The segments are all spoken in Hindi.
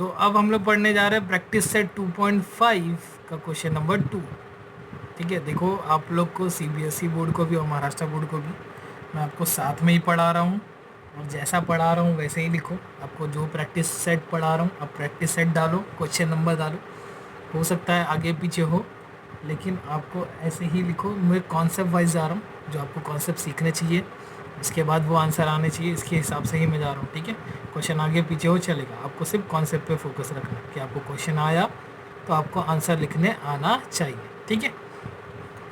तो अब हम लोग पढ़ने जा रहे हैं प्रैक्टिस सेट 2.5 का क्वेश्चन नंबर 2। ठीक है, देखो आप लोग को सीबीएसई बोर्ड को भी और महाराष्ट्र बोर्ड को भी मैं आपको साथ में ही पढ़ा रहा हूँ, और जैसा पढ़ा रहा हूँ वैसे ही लिखो। आपको जो प्रैक्टिस सेट पढ़ा रहा हूँ आप प्रैक्टिस सेट डालो, क्वेश्चन नंबर डालो। हो सकता है आगे पीछे हो, लेकिन आपको ऐसे ही लिखो। मैं कॉन्सेप्ट वाइज जा रहा हूँ, जो आपको कॉन्सेप्ट सीखने चाहिए, इसके बाद वो आंसर आने चाहिए, इसके हिसाब से ही मैं जा रहा हूँ। ठीक है, क्वेश्चन आगे पीछे हो चलेगा, आपको सिर्फ कॉन्सेप्ट पे फोकस रखना है कि आपको क्वेश्चन आया तो आपको आंसर लिखने आना चाहिए। ठीक है,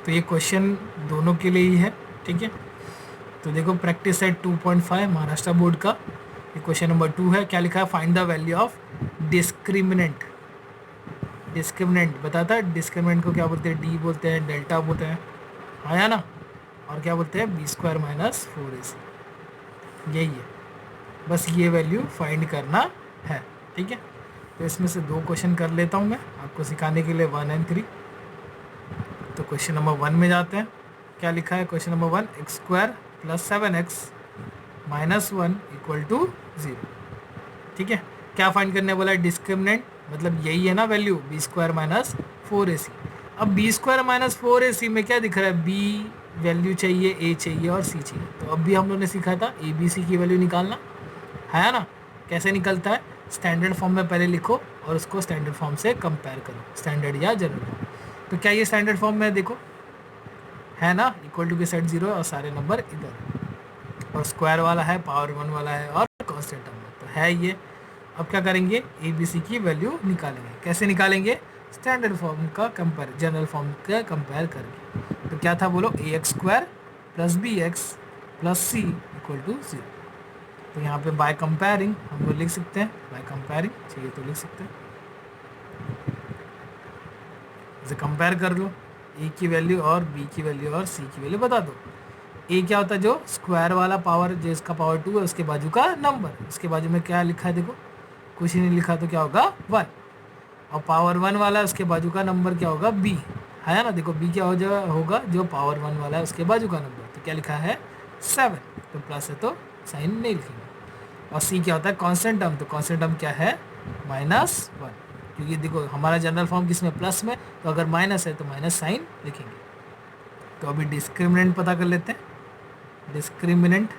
तो ये क्वेश्चन दोनों के लिए ही है। ठीक है, तो देखो प्रैक्टिस सेट 2.5 महाराष्ट्र बोर्ड का ये क्वेश्चन नंबर 2 है। क्या लिखा है? Find the value of discriminant. Discriminant बताता है, डिस्क्रिमिनेंट को क्या बोलते हैं? डी बोलते हैं, डेल्टा बोलते हैं, आया ना? और क्या बोलते हैं? B square minus 4ac। यही है, बस ये वैल्यू फाइंड करना है। ठीक है, तो इसमें से 2 क्वेश्चन कर लेता हूँ मैं आपको सिखाने के लिए, 1 और 3। तो क्वेश्चन नंबर 1 में जाते हैं। क्या लिखा है question number 1? X square plus 7x minus 1 equal to 0। ठीक है, क्या फाइंड करने बोला है? डिस्क्रिमिनेंट, मतलब यही है ना value, B square minus 4ac। अब बी स्क्वायर माइनस 4ac में क्या दिख रहा है? बी वैल्यू चाहिए, ए चाहिए और सी चाहिए। तो अब भी हम लोगों ने सीखा था ए बी सी की वैल्यू निकालना है ना? कैसे निकलता है? स्टैंडर्ड फॉर्म में पहले लिखो और उसको स्टैंडर्ड फॉर्म से कंपेयर करो, स्टैंडर्ड या जनरल फॉर्म। तो क्या ये स्टैंडर्ड फॉर्म में देखो है ना? इक्वल टू के सेट 0 और सारे नंबर इधर, और स्क्वायर वाला है, पावर 1 वाला है और कॉन्स्टेंट नंबर तो है ये। अब क्या करेंगे? ए बी सी की वैल्यू निकालेंगे। कैसे निकालेंगे? स्टैंडर्ड फॉर्म का कंपेयर जनरल फॉर्म का कंपेयर करके। तो क्या था बोलो? A x square plus B x plus C equal to 0। तो यहाँ पे बाय कंपेयरिंग हम लोग लिख सकते हैं, बाय कंपेयरिंग चाहिए तो लिख सकते हैं, इसे कंपेयर कर लो, ए की वैल्यू और बी की वैल्यू और सी की वैल्यू बता दो। ए क्या होता है? जो स्क्वायर वाला पावर, जो इसका पावर 2 है उसके बाजू का नंबर। इसके बाजू में क्या लिखा है? देखो कुछ ही नहीं लिखा, तो क्या होगा? 1। और पावर 1 वाला उसके बाजू का नंबर क्या होगा? बी, है ना? देखो बी क्या होगा? जो पावर 1 वाला है उसके बाजू का नंबर, तो क्या लिखा है? 7। तो प्लस है तो साइन नहीं लिखेंगे। और सी क्या होता है? कांस्टेंट टर्म, तो कांस्टेंट टर्म क्या है? -1, क्योंकि देखो हमारा जनरल फॉर्म किसमें? प्लस में, तो अगर माइनस है तो माइनस साइन लिखेंगे। तो अभी डिस्क्रिमिनेंट पता कर लेते हैं। डिस्क्रिमिनेंट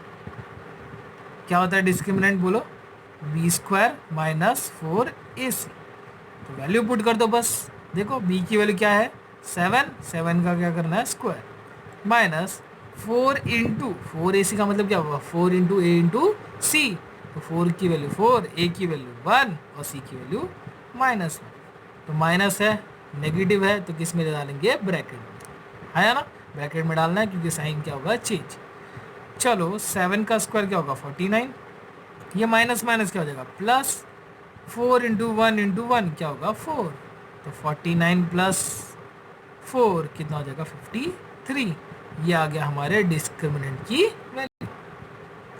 क्या होता है? डिस्क्रिमिनेंट बोलो, बी स्क्वायर माइनस 4ac। तो वैल्यू पुट कर दो बस। देखो बी की वैल्यू क्या है? 7 का क्या करना है? स्क्वायर माइनस 4 इंटू 4ac का मतलब क्या होगा? 4 इंटू ए इंटू सी। तो 4 की वैल्यू 4, ए की वैल्यू 1 और सी की वैल्यू -1। तो माइनस है, नेगेटिव है, तो किस में डालेंगे? ब्रैकेट में, है ना? ब्रैकेट में डालना है क्योंकि साइन क्या होगा? चेंज। चलो 7 का स्क्वायर क्या होगा? 49। ये माइनस माइनस क्या हो जाएगा? प्लस 4 इंटू 1 इंटू 1 क्या होगा? 4। तो 49 प्लस 4 कितना हो जाएगा? 53। ये आ गया हमारे डिस्क्रिमिनेंट की वैल्यू।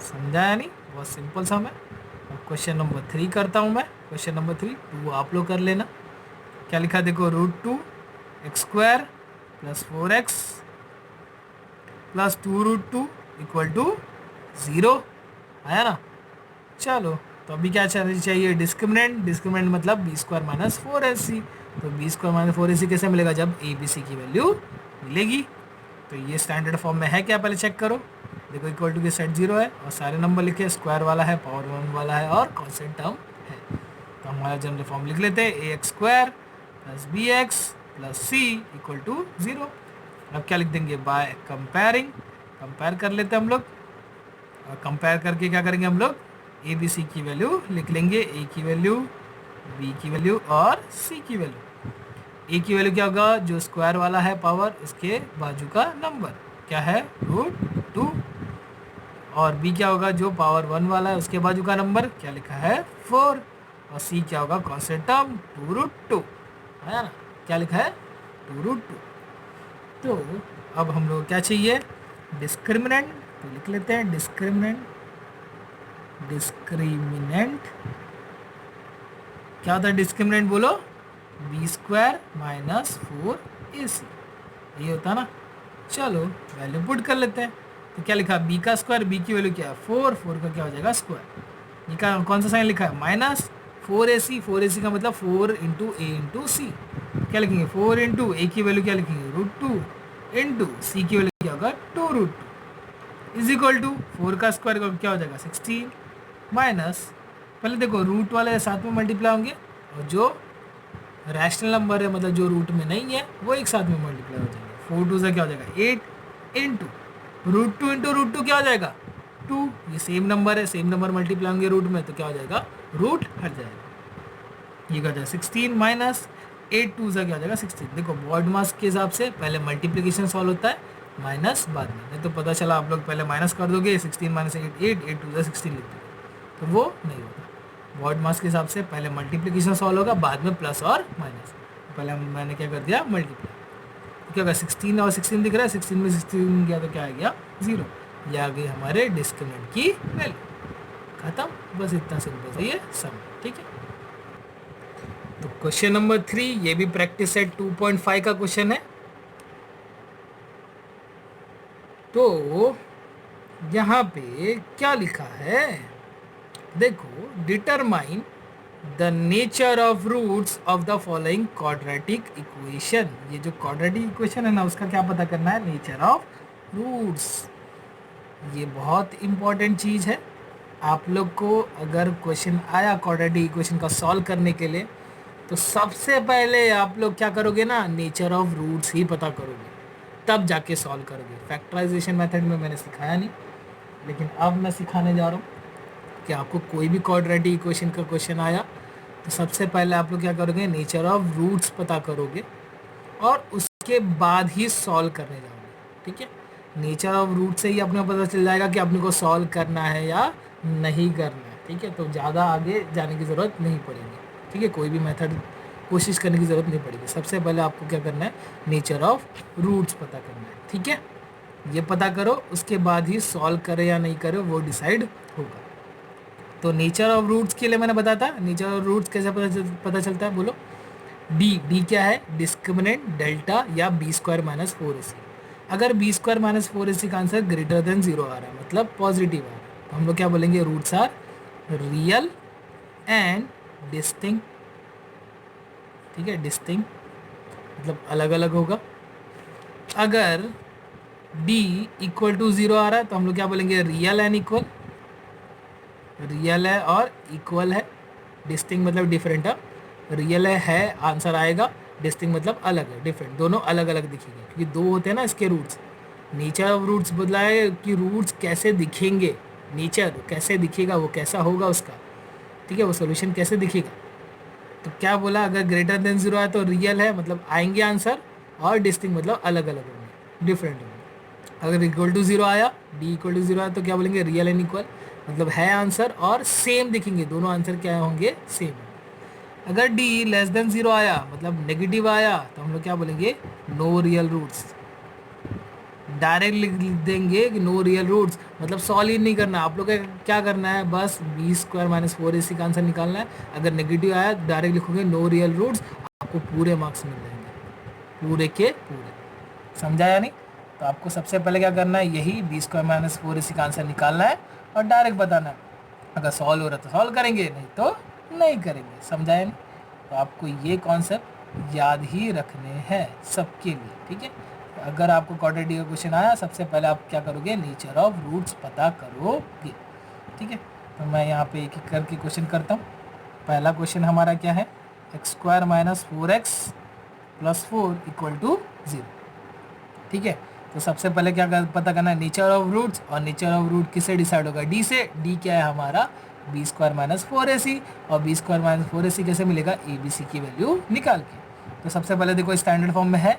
समझा या नहीं? बहुत सिंपल सा। मैं अब क्वेश्चन नंबर 3 करता हूँ मैं। क्वेश्चन नंबर 3 2 आप लोग कर लेना। क्या लिखा? देखो √2 X square plus 4x plus 2√2 equal to 0, आया ना? चलो तो अभी क्या चाहिए? डिस्क्रिमिनेंट। डिस्क्रिमिनेंट मतलब बी स्क्वायर माइनस 4ac। तो बी स्क्वायर माइनस 4ac कैसे मिलेगा? जब ए बी सी की वैल्यू मिलेगी। तो ये स्टैंडर्ड फॉर्म में है क्या? पहले चेक करो। देखो इक्वल टू के सेट 0 है और सारे नंबर लिखे, स्क्वायर वाला है, पावर 1 वाला है और कॉन्स्टेंट टर्म है। तो हमारा जनरल फॉर्म लिख लेते हैं, a x square plus B x plus C equal to 0। अब क्या लिख देंगे? By comparing. कंपेयर कर लेते हैं हम लोग, और कंपेयर करके क्या करेंगे हम लोग? ए बी सी की वैल्यू लिख लेंगे, ए की वैल्यू, बी की वैल्यू और सी की वैल्यू। ए की वैल्यू क्या होगा? जो स्क्वायर वाला है पावर, उसके बाजू का नंबर क्या है? √2। और बी क्या होगा? जो पावर 1 वाला है उसके बाजू का नंबर क्या लिखा है? 4। और सी क्या होगा? कांस्टेंट टर्म 2√2, है ना? क्या लिखा है? 2√2। तो अब हम लोग क्या चाहिए? डिस्क्रिमिनेंट। तो लिख लेते हैं डिस्क्रिमिनेंट। डिस्क्रिमिनेंट क्या होता है? डिस्क्रिमिनेंट बोलो, बी स्क्वायर माइनस 4ac, ये होता है ना? चलो वैल्यू पुट कर लेते हैं। तो क्या लिखा? बी का स्क्वायर, बी की वैल्यू क्या है? 4 का क्या हो जाएगा? स्क्वायर। ये का कौन सा साइन लिखा है? माइनस 4ac का मतलब 4 इंटू ए इंटू सी, क्या लिखेंगे 4 इंटू ए की वैल्यू क्या लिखेंगे √2 इंटू सी की वैल्यू क्या होगा 2√2 इज इक्वल टू 4 का स्क्वायर क्या हो जाएगा 16 माइनस, पहले देखो रूट वाले साथ में मल्टीप्लाई होंगे और जो रैशनल नंबर है मतलब जो रूट में नहीं है वो एक साथ में मल्टीप्लाई हो जाएंगे। 4 2 से क्या हो जाएगा 8 इंटू √2 इंटू √2 क्या हो जाएगा 2, ये सेम नंबर है, सेम नंबर मल्टीप्लाई होंगे रूट में तो क्या हो जाएगा रूट हट जाएगा, ये क्या हो जाएगा 16 माइनस 8 2 से क्या हो जाएगा 16। देखो बॉड मास के हिसाब से पहले मल्टीप्लिकेशन सॉल्व होता है माइनस बाद में, नहीं तो पता चला आप लोग पहले माइनस कर दोगे 16 माइनस 8 8 8 2 16 लिख दोगे तो वो नहीं होगा। बॉड मास के हिसाब से पहले मल्टीप्लिकेशन सॉल्व होगा बाद में प्लस और माइनस, पहले मैंने क्या कर दिया मल्टीप्लाई, क्या होगा 16 और 16 दिख रहा है, 16 में 16 गया तो क्या आ गया 0, ये आ गई हमारे डिस्क्रिमिनेंट की वैल्यू, खत्म, बस इतना सिंपल है ये सम, ठीक है। तो क्वेश्चन नंबर 3 ये भी प्रैक्टिस सेट 2.5 का क्वेश्चन है। तो यहाँ पे क्या लिखा है देखो, determine the nature of roots of the following quadratic equation, ये जो क्वाड्रेटिक इक्वेशन है ना उसका क्या पता करना है नेचर ऑफ रूट्स, ये बहुत इंपॉर्टेंट चीज़ है। आप लोग को अगर क्वेश्चन आया क्वाड्रेटिक इक्वेशन का सॉल्व करने के लिए तो सबसे पहले आप लोग क्या करोगे ना नेचर ऑफ रूट्स ही पता करोगे तब जाके सॉल्व करोगे। फैक्टराइजेशन मेथड में मैंने सिखाया नहीं, लेकिन अब मैं सिखाने जा रहा हूँ कि आपको कोई भी क्वाड्रेटिक इक्वेशन का क्वेश्चन आया तो सबसे पहले आप लोग क्या करोगे नेचर ऑफ रूट्स पता करोगे और उसके बाद ही सॉल्व करने जाओगे, ठीक है। नेचर ऑफ रूट से ही अपने को पता चल जाएगा कि अपने को सॉल्व करना है या नहीं करना है, ठीक है। तो ज़्यादा आगे जाने की ज़रूरत नहीं पड़ेगी, ठीक है, कोई भी मेथड कोशिश करने की ज़रूरत नहीं पड़ेगी। सबसे पहले आपको क्या करना है नेचर ऑफ रूट्स पता करना है, ठीक है। ये पता करो उसके बाद ही सॉल्व करे या नहीं करे वो डिसाइड होगा। तो नेचर ऑफ रूट्स के लिए मैंने बताया था, नेचर ऑफ रूट्स कैसे पता चलता है बोलो। डी क्या है डिस्क्रिमिनेंट डेल्टा या b² माइनस 4ac, अगर b² माइनस 4ac का आंसर ग्रेटर देन 0 आ रहा है मतलब पॉजिटिव आ रहा है तो हम लोग क्या बोलेंगे roots are real and distinct, ठीक है, डिस्टिंक्ट मतलब अलग अलग होगा। अगर d इक्वल टू 0 आ रहा है तो हम लोग क्या बोलेंगे रियल एंड इक्वल, रियल है और इक्वल है, डिस्टिंक्ट मतलब डिफरेंट है, रियल है आंसर आएगा, डिस्टिंक्ट मतलब अलग है डिफरेंट, दोनों अलग अलग दिखेंगे क्योंकि दो होते हैं ना इसके रूट्स। नेचर ऑफ रूट्स बदला है कि रूट्स कैसे दिखेंगे, नेचर कैसे दिखेगा वो कैसा होगा उसका, ठीक है, वो सोल्यूशन कैसे दिखेगा। तो क्या बोला अगर ग्रेटर देन 0 आया तो रियल है मतलब आएंगे आंसर और डिस्टिंक्ट मतलब अलग अलग होंगे डिफरेंट होंगे। अगर इक्वल टू 0 आया डी इक्वल टू 0 आया तो क्या बोलेंगे रियल एंड इक्वल मतलब है आंसर और सेम दिखेंगे, दोनों आंसर क्या होंगे सेम। अगर d लेस देन 0 आया मतलब नेगेटिव आया तो हम लोग क्या बोलेंगे नो रियल रूट्स, डायरेक्ट लिख देंगे कि नो रियल रूट्स मतलब सॉल्व ही नहीं करना, आप लोग को क्या करना है बस b² माइनस 4ac का आंसर निकालना है। अगर नेगेटिव आया डायरेक्ट लिखोगे नो रियल रूट्स, आपको पूरे मार्क्स मिल जाएंगे पूरे के पूरे, समझा या नहीं। तो आपको सबसे पहले क्या करना है यही b² माइनस 4ac का आंसर निकालना है और डायरेक्ट बताना है, अगर सॉल्व हो रहा है तो सॉल्व करेंगे नहीं तो नहीं करेंगे, समझा है नहीं। तो आपको ये कॉन्सेप्ट याद ही रखने हैं सबके लिए, ठीक है। तो अगर आपको क्वाड्रेटिक का क्वेश्चन आया सबसे पहले आप क्या करोगे नेचर ऑफ रूट्स पता करोगे, ठीक है। तो मैं यहाँ पे एक एक करके क्वेश्चन करता हूँ। पहला क्वेश्चन हमारा क्या है x² minus 4x plus 4 equal to 0, ठीक है। तो सबसे पहले क्या पता करना है नेचर ऑफ रूट्स, और नेचर ऑफ रूट किससे डिसाइड होगा डी से, डी क्या है हमारा b² माइनस 4ac, और b² माइनस 4ac कैसे मिलेगा abc की वैल्यू निकाल के। तो सबसे पहले देखो स्टैंडर्ड फॉर्म में है,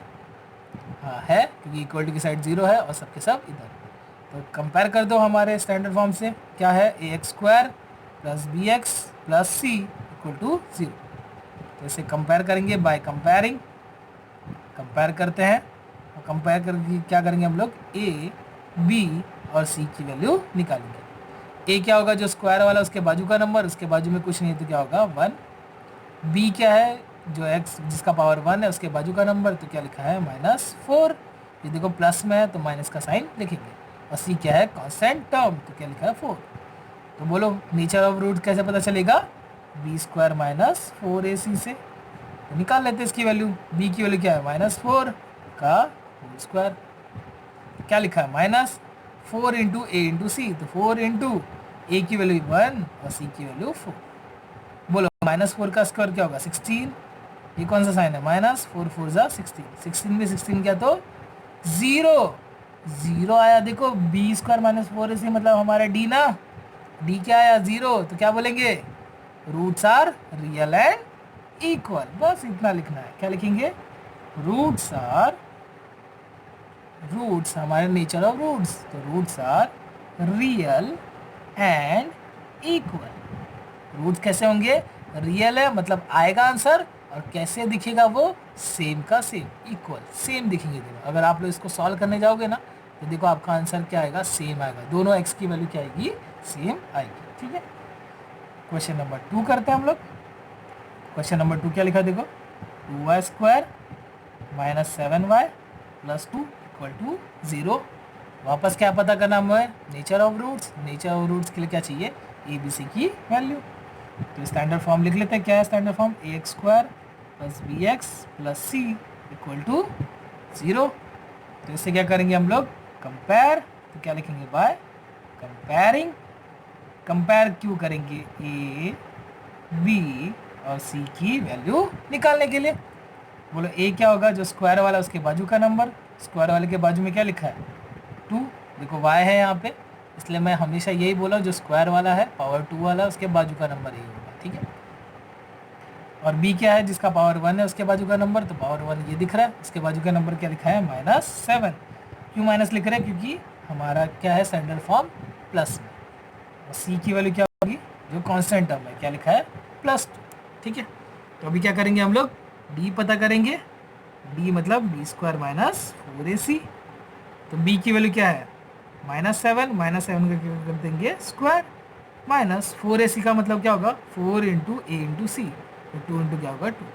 हाँ है क्योंकि इक्वल टू की साइड 0 है और सबके सब इधर। तो कंपेयर कर दो हमारे स्टैंडर्ड फॉर्म से, क्या है ax² plus bx plus c equal to 0। तो इसे कंपेयर करेंगे बाय कंपेयरिंग, कंपेयर करते हैं और कंपेयर करके क्या करेंगे हम लोग a b और c की वैल्यू निकालेंगे। a क्या होगा जो स्क्वायर वाला उसके बाजू का नंबर, उसके बाजू में कुछ नहीं तो क्या होगा 1। b क्या है जो x जिसका पावर 1 है उसके बाजू का नंबर, तो क्या लिखा है -4। ये देखो प्लस में है तो माइनस का साइन लिखेंगे। और c क्या है कांस्टेंट टर्म, तो क्या लिखा है 4। तो बोलो नेचर ऑफ रूट कैसे पता चलेगा बी स्क्वायर माइनस 4ac से। तो निकाल लेते हैं इसकी वैल्यू। बी की वैल्यू क्या है, -4 का होल स्क्वायर। क्या लिखा है, -4 इंटू ए इंटू सी। तो 4 इंटू ए की वैल्यू 1 और सी की वैल्यू 4। बोलो -4 का स्क्वायर क्या होगा, 16। ये कौन सा साइन है, -4 4 जा 16। 16 में 16 क्या, तो 0। 0 आया। देखो बी स्क्वायर -4ac मतलब हमारा डी ना, डी क्या आया, 0। तो क्या बोलेंगे, roots are real and equal. बस इतना लिखना है। क्या लिखेंगे, रूट्स हमारे नेचर ऑफ रूट्स, तो roots are real and equal. Roots कैसे होंगे, रियल है मतलब आएगा आंसर, और कैसे दिखेगा वो, सेम का सेम, इक्वल सेम दिखेंगे दोनों। अगर आप लोग इसको सॉल्व करने जाओगे ना, तो देखो आपका आंसर क्या आएगा, सेम आएगा। दोनों एक्स की वैल्यू क्या आएगी, सेम आएगी। ठीक है, क्वेश्चन नंबर 2 करते हैं हम लोग। क्वेश्चन नंबर 2 क्या लिखा है, देखो 2y square -7y plus 2 equal to 0। वापस क्या पता करना हमें, nature of roots. Nature of roots के लिए क्या चाहिए, ए बी सी की वैल्यू। तो स्टैंडर्ड फॉर्म लिख लेते हैं। क्या है standard form, A x square plus B x plus C equal to 0। तो इससे क्या करेंगे हम लोग, कंपेयर। तो क्या लिखेंगे, बाय कंपेयरिंग। कंपेयर क्यों करेंगे, ए बी और सी की वैल्यू निकालने के लिए। बोलो ए क्या होगा, जो स्क्वायर वाला उसके बाजू का नंबर। स्क्वायर वाले के बाजू में क्या लिखा है, 2। देखो y है यहाँ पे, इसलिए मैं हमेशा यही बोला, जो स्क्वायर वाला है पावर 2 वाला उसके बाजू का नंबर यही होगा। ठीक है, और b क्या है, जिसका पावर 1 है उसके बाजू का नंबर, तो पावर 1 ये दिख रहा है। उसके बाजू का नंबर क्या लिखा है, -7। क्यों माइनस लिख रहे हैं, क्योंकि हमारा क्या है स्टैंडर्ड फॉर्म प्लस में। और सी की वैल्यू क्या होगी, जो कॉन्स्टेंट टर्म है, क्या लिखा है, +2। ठीक है, तो अभी क्या करेंगे हम लोग, डी पता करेंगे। डी मतलब बी स्क्वायर -4ac। तो बी की वैल्यू क्या है, -7। -7 का क्या कर देंगे, स्क्वायर। -4ac का मतलब क्या होगा, 4 इंटू ए इंटू सी। तो 2 इंटू क्या होगा, 2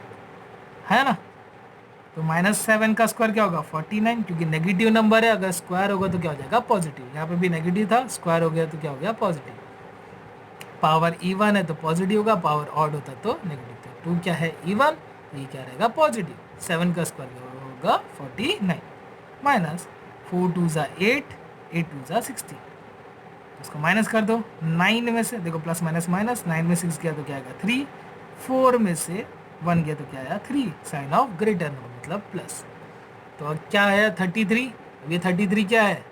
है ना। तो -7 का स्क्वायर क्या होगा, 49। क्योंकि नेगेटिव नंबर है, अगर स्क्वायर होगा तो क्या हो जाएगा, पॉजिटिव। यहाँ पे भी नेगेटिव था, स्क्वायर हो गया तो क्या हो गया, पॉजिटिव। पावर इवन है तो पॉजिटिव होगा, पावर ऑड होता तो नेगेटिव। तो 2 क्या है, इवन, ये क्या रहेगा, पॉजिटिव। 7 का स्क्वायर होगा 49 -4 2 जा 8, 8 2 जा 16। तो उसको माइनस कर दो 9 में से। देखो प्लस माइनस माइनस, 9 में 6 गया तो क्या आएगा, 3। 4 में से 1 गया तो क्या आया, 3। साइन ऑफ ग्रेटर नंबर मतलब प्लस। तो अब क्या है, 33। अब ये 33 क्या है,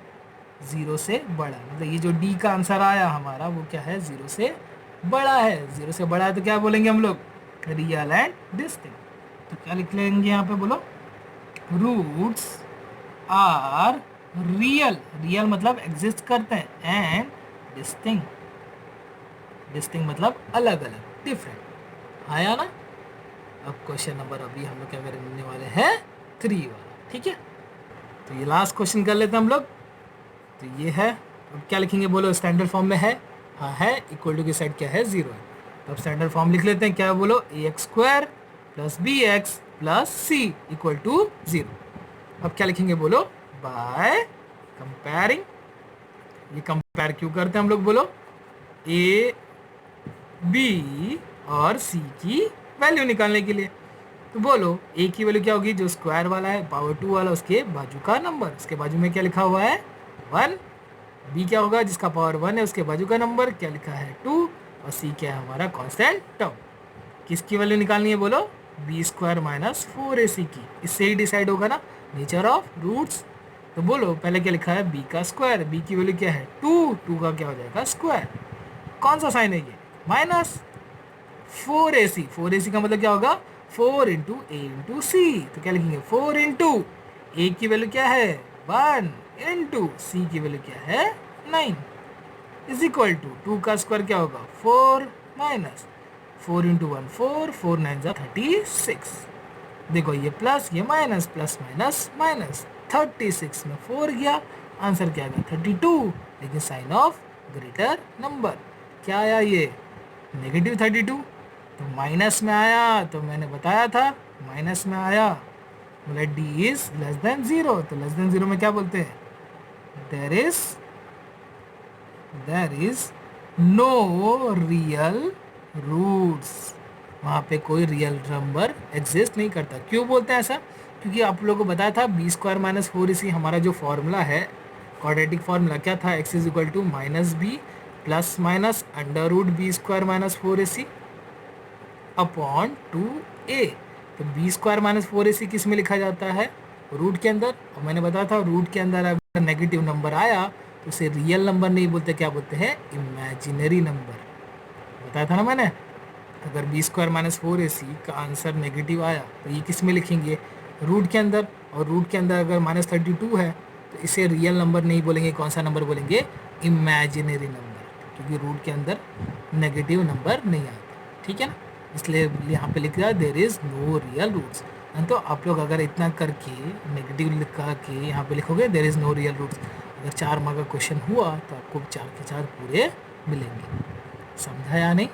0 से बड़ा। मतलब ये जो डी का आंसर आया हमारा, वो क्या है, 0 से बड़ा है। 0 से बड़ा है तो क्या बोलेंगे हम लोग, रियल एंड डिस्टिंक्ट। तो क्या लिख लेंगे यहाँ पे, बोलो रूट्स आर रियल। रियल मतलब एग्जिस्ट करते हैं, एंड डिस्टिंक्ट, डिस्टिंक्ट मतलब अलग अलग, डिफरेंट। आया ना। अब क्वेश्चन नंबर अभी हम लोग क्या करने वाले हैं, 3 वाला। ठीक है, तो ये लास्ट क्वेश्चन कर लेते हैं हम लोग। तो ये है, अब क्या लिखेंगे, बोलो स्टैंडर्ड फॉर्म में है, हाँ है, इक्वल टू की साइड क्या है, 0 है। तो अब स्टैंडर्ड फॉर्म लिख लेते हैं। क्या बोलो, a x square plus B x plus C equal to 0। अब क्या लिखेंगे, बोलो बाय कंपेयरिंग। ये कंपेयर क्यों करते हैं हम लोग, बोलो ए बी और सी की वैल्यू निकालने के लिए। तो बोलो ए की वैल्यू क्या होगी, जो स्क्वायर वाला है पावर 2 वाला उसके बाजू का नंबर। उसके बाजू में क्या लिखा हुआ है, 1। बी क्या होगा, जिसका पावर 1 है उसके बाजू का नंबर, क्या लिखा है, 2। और सी क्या है, हमारा कांस्टेंट टर्म। किसकी वैल्यू निकालनी है, बोलो बी स्क्वायर -4ac की। इससे ही डिसाइड होगा ना नेचर ऑफ रूट्स। तो बोलो पहले क्या लिखा है, बी का स्क्वायर। बी की वैल्यू क्या है, 2। 2 का क्या हो जाएगा, स्क्वायर। कौन सा साइन है ये, -4ac। 4ac का मतलब क्या होगा, 4 इंटू ए इंटू सी। तो क्या लिखेंगे, 4 इंटू ए की वैल्यू क्या है, 1 इंटू सी की वैल्यू क्या है, 9 इज इक्वल टू 2 का स्क्वायर क्या होगा, 4 -4 इंटू 1 4, 4 9 जा 36। देखो ये प्लस ये माइनस, प्लस माइनस माइनस, 36 में 4 गया, आंसर क्या गया, 32। लेकिन साइन ऑफ ग्रेटर नंबर क्या आया, ये -32। तो माइनस में आया, तो मैंने बताया था माइनस में आया, मतलब डी इज लेस देन 0। तो लेस देन 0 में क्या बोलते हैं, there is no real roots, वहाँ पे कोई रियल नंबर एग्जिस्ट नहीं करता। क्यों बोलते हैं ऐसा? क्योंकि आप लोगों को बताया था बी स्क्वायर माइनस फोर इसी हमारा जो फॉर्मूला है, क्वाड्रेटिक फार्मूला क्या था, x is equal to minus b plus minus under root b square minus four a c upon two a. तो b square minus four a c किस में लिखा जाता है, रूट के अंदर। और मैंने बताया था रूट के अंदर अगर नेगेटिव नंबर आया तो उसे रियल नंबर नहीं बोलते, क्या बोलते हैं, इमेजिनरी नंबर। बताया था ना मैंने, अगर B square minus four a सी का आंसर नेगेटिव आया तो ये किस में लिखेंगे, रूट के अंदर। और रूट के अंदर अगर माइनस 32 है तो इसे रियल नंबर नहीं बोलेंगे, कौन सा नंबर बोलेंगे, इमेजिनरी नंबर, क्योंकि रूट के अंदर नेगेटिव नंबर नहीं आता। ठीक है ना, इसलिए यहाँ पे लिख रहा है there is no real roots. तो आप लोग अगर इतना करके नेगेटिव लिखा के यहाँ पे लिखोगे there is no real roots, अगर 4 मार्क का क्वेश्चन हुआ तो आपको 4 के 4 पूरे मिलेंगे। समझा या नहीं?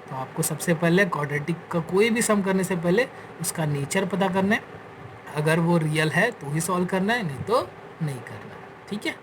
तो आपको सबसे पहले क्वाड्रेटिक का कोई भी सम करने से पहले उसका नेचर पता करना है, अगर वो रियल है तो ही सॉल्व करना है, नहीं तो नहीं करना है। ठीक है।